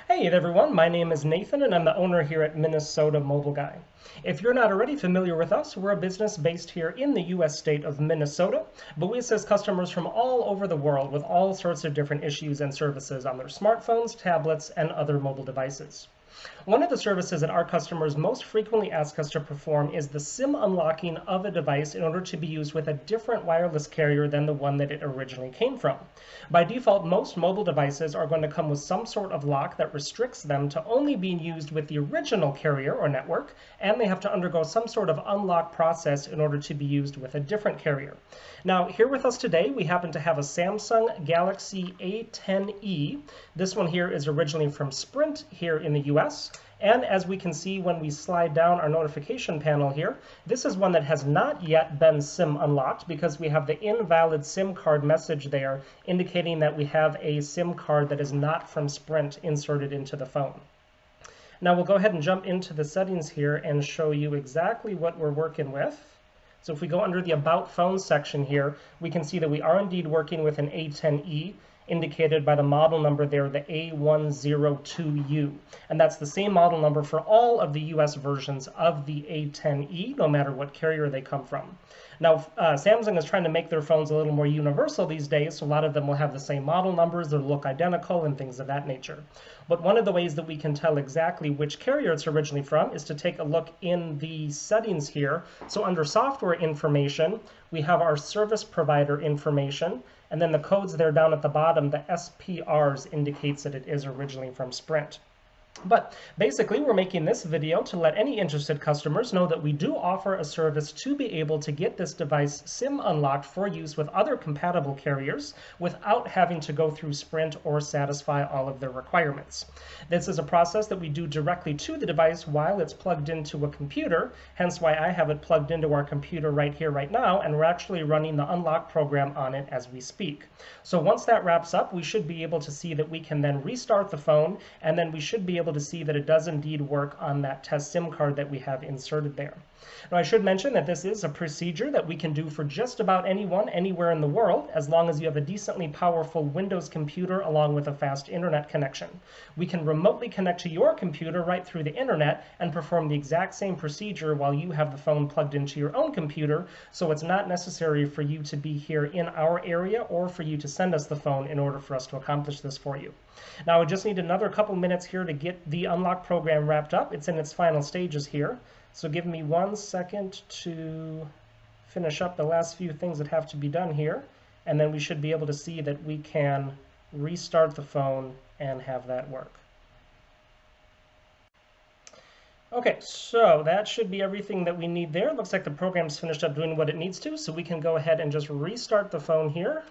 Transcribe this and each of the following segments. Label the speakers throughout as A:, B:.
A: Hey everyone, my name is Nathan and I'm the owner here at Minnesota Mobile Guy. If you're not already familiar with us, we're a business based here in the US state of Minnesota, but we assist customers from all over the world with all sorts of different issues and services on their smartphones, tablets, and other mobile devices. One of the services that our customers most frequently ask us to perform is the SIM unlocking of a device in order to be used with a different wireless carrier than the one that it originally came from. By default, most mobile devices are going to come with some sort of lock that restricts them to only being used with the original carrier or network, and they have to undergo some sort of unlock process in order to be used with a different carrier. Now, here with us today, we happen to have a Samsung Galaxy A10e. This one here is originally from Sprint here in the US. And as we can see when we slide down our notification panel here, this is one that has not yet been SIM unlocked because we have the invalid SIM card message there indicating that we have a SIM card that is not from Sprint inserted into the phone. Now we'll go ahead and jump into the settings here and show you exactly what we're working with. So if we go under the About Phone section here, we can see that we are indeed working with an A10e, indicated by the model number there, the A102U. And that's the same model number for all of the US versions of the A10e, no matter what carrier they come from. Now, Samsung is trying to make their phones a little more universal these days, so a lot of them will have the same model numbers, they'll look identical, and things of that nature. But one of the ways that we can tell exactly which carrier it's originally from is to take a look in the settings here. So under software information, we have our service provider information, and then the codes there down at the bottom, the SPRs, indicates that it is originally from Sprint. But basically, we're making this video to let any interested customers know that we do offer a service to be able to get this device SIM unlocked for use with other compatible carriers without having to go through Sprint or satisfy all of their requirements. This is a process that we do directly to the device while it's plugged into a computer, hence why I have it plugged into our computer right here, right now, and we're actually running the unlock program on it as we speak. So once that wraps up, we should be able to see that we can then restart the phone, and then we should be able to see that it does indeed work on that test SIM card that we have inserted there. Now, I should mention that this is a procedure that we can do for just about anyone, anywhere in the world, as long as you have a decently powerful Windows computer along with a fast internet connection. We can remotely connect to your computer right through the internet and perform the exact same procedure while you have the phone plugged into your own computer, so it's not necessary for you to be here in our area or for you to send us the phone in order for us to accomplish this for you. Now, I just need another couple minutes here to get the unlock program wrapped up. It's in its final stages here. So give me 1 second to finish up the last few things that have to be done here, and then we should be able to see that we can restart the phone and have that work. Okay, so that should be everything that we need there. Looks like the program's finished up doing what it needs to, so we can go ahead and just restart the phone here.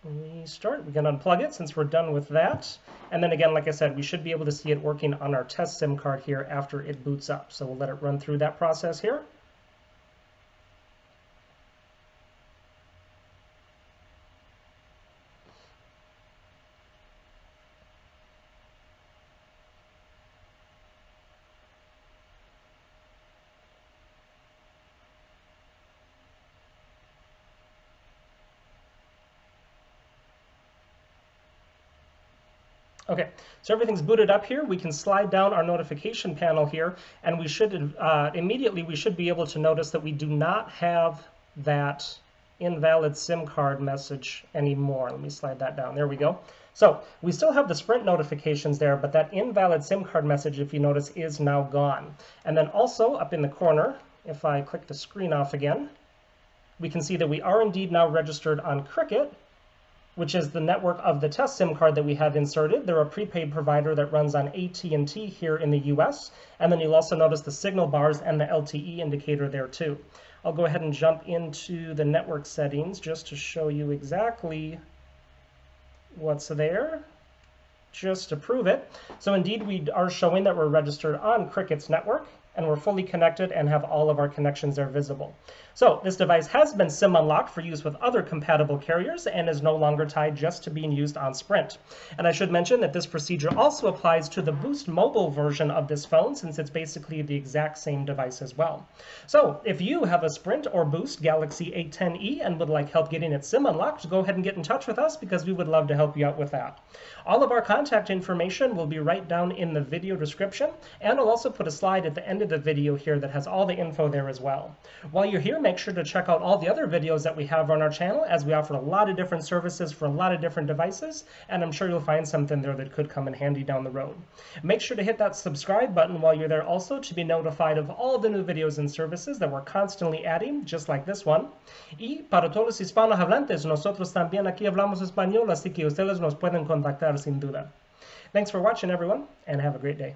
A: Restart. We can unplug it since we're done with that. And then again, like I said, we should be able to see it working on our test SIM card here after it boots up. So we'll let it run through that process here. Okay, so everything's booted up here. We can slide down our notification panel here, and we should immediately be able to notice that we do not have that invalid SIM card message anymore. Let me slide that down. There we go. So we still have the Sprint notifications there, but that invalid SIM card message, if you notice, is now gone. And then also up in the corner, if I click the screen off again, we can see that we are indeed now registered on Cricket, which is the network of the test SIM card that we have inserted. They're a prepaid provider that runs on AT&T here in the US. And then you'll also notice the signal bars and the LTE indicator there too. I'll go ahead and jump into the network settings just to show you exactly what's there, just to prove it. So indeed, we are showing that we're registered on Cricket's network. and we're fully connected and have all of our connections there visible. So this device has been SIM unlocked for use with other compatible carriers and is no longer tied just to being used on Sprint. And I should mention that this procedure also applies to the Boost mobile version of this phone, since it's basically the exact same device as well. So if you have a Sprint or Boost Galaxy A10e and would like help getting its SIM unlocked, go ahead and get in touch with us because we would love to help you out with that. All of our contact information will be right down in the video description, and I'll also put a slide at the end of the video here that has all the info there as well. While you're here, make sure to check out all the other videos that we have on our channel, as we offer a lot of different services for a lot of different devices, and I'm sure you'll find something there that could come in handy down the road. Make sure to hit that subscribe button while you're there also to be notified of all the new videos and services that we're constantly adding, just like this one. Y para todos los hispanohablantes, nosotros también aquí hablamos español, así que ustedes nos pueden contactar sin duda. Thanks for watching, everyone, and have a great day.